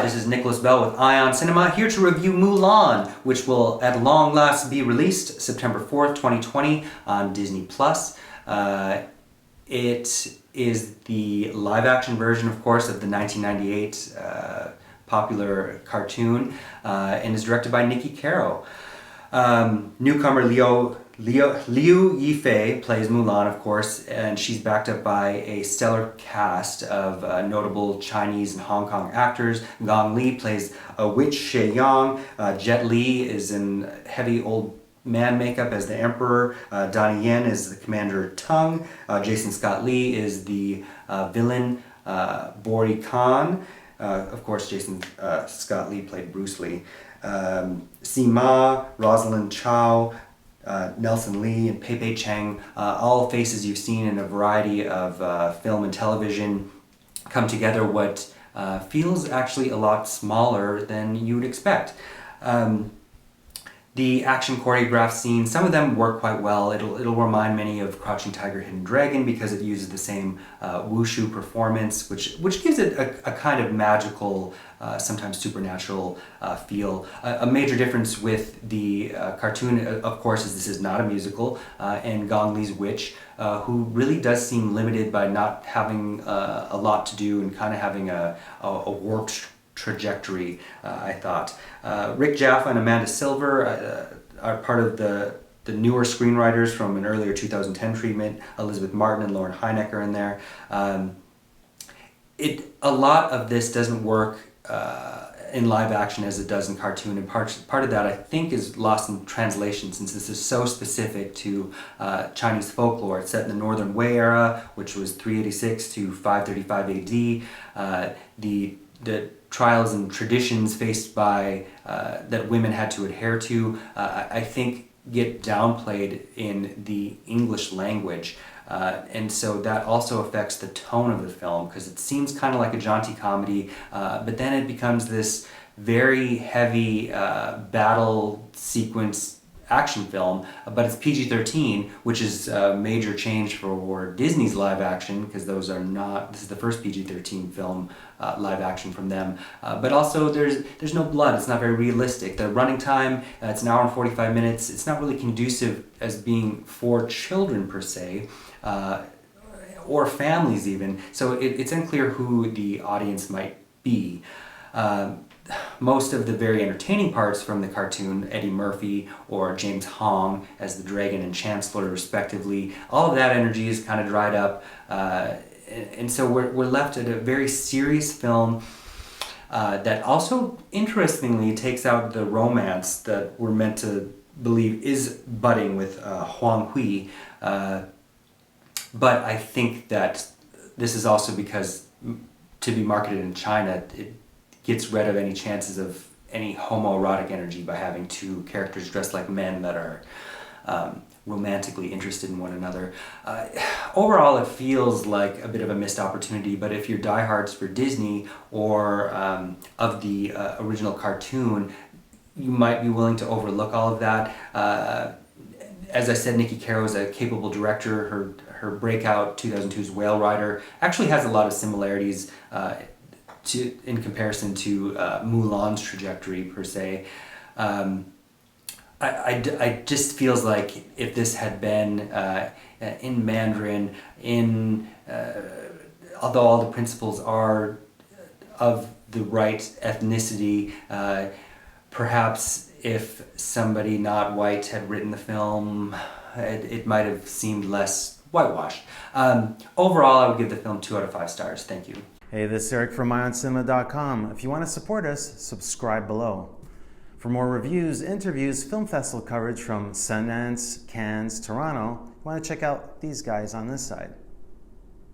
this is Nicholas Bell with IONCINEMA, here to review Mulan, which will at long last be released September 4th, 2020 on Disney+. It is the live-action version, of course, of the 1998 popular cartoon, and is directed by Niki, Caro. Newcomer Liu Yifei plays Mulan, of course, and she's backed up by a stellar cast of notable Chinese and Hong Kong actors. Gong plays a witch Xie Yang. Jet Li is in heavy old man makeup as the Emperor. Donnie is the Commander Tung. Jason Scott Lee is the villain Barrie Khan. Of course, Jason Scott Lee played Bruce Lee. Sima, Rosalind, Chao, Nelson Lee, and Pei-Pei Cheng, all faces you've seen in a variety of film and television, come together what feels actually a lot smaller than you would expect. The action choreographed scenes, some of them work quite well. It'll remind many of Crouching Tiger, Hidden Dragon because it uses the same wushu performance, which gives it a kind of magical, sometimes supernatural feel. A major difference with the cartoon, of course, is this is not a musical, and Gong Li's witch, who really does seem limited by not having a lot to do and kind of having a warped trajectory, I thought. Rick Jaffa and Amanda Silver are part of the newer screenwriters from an earlier 2010 treatment. Elizabeth Martin and Lauren Hynek are in there. A lot of this doesn't work in live action as it does in cartoon, and part of that I think is lost in translation, since this is so specific to Chinese folklore. It's set in the Northern Wei era, which was 386 to 535 AD. The trials and traditions faced by that women had to adhere to, I think, get downplayed in the English language, and so that also affects the tone of the film, because it seems kind of like a jaunty comedy, but then it becomes this very heavy battle sequence action film, but it's PG-13, which is a major change for Disney's live action, because those are not, this is the first PG-13 film live action from them, but also there's no blood. It's not very realistic. The running time, it's an hour and 45 minutes. It's not really conducive as being for children per se, or families even, so it's unclear who the audience might be. Most of the very entertaining parts from the cartoon, Eddie Murphy or James Hong as the Dragon and Chancellor respectively, all of that energy is kind of dried up, and so we're left at a very serious film that also interestingly takes out the romance that we're meant to believe is budding with Huang Hui, but I think that this is also because to be marketed in China, it gets rid of any chances of any homoerotic energy by having two characters dressed like men that are romantically interested in one another. Overall, it feels like a bit of a missed opportunity, but if you're diehards for Disney or of the original cartoon, you might be willing to overlook all of that. As I said, Niki Caro is a capable director. Her breakout 2002's Whale Rider actually has a lot of similarities in comparison to Mulan's trajectory per se. I just feels like if this had been in Mandarin, although all the principles are of the right ethnicity, perhaps if somebody not white had written the film, it might have seemed less whitewashed. Overall, I would give the film 2 out of 5 stars. Thank you. Hey, this is Eric from IONCINEMA.com. If you want to support us, subscribe below. For more reviews, interviews, film festival coverage from Sundance, Cannes, Toronto, you want to check out these guys on this side.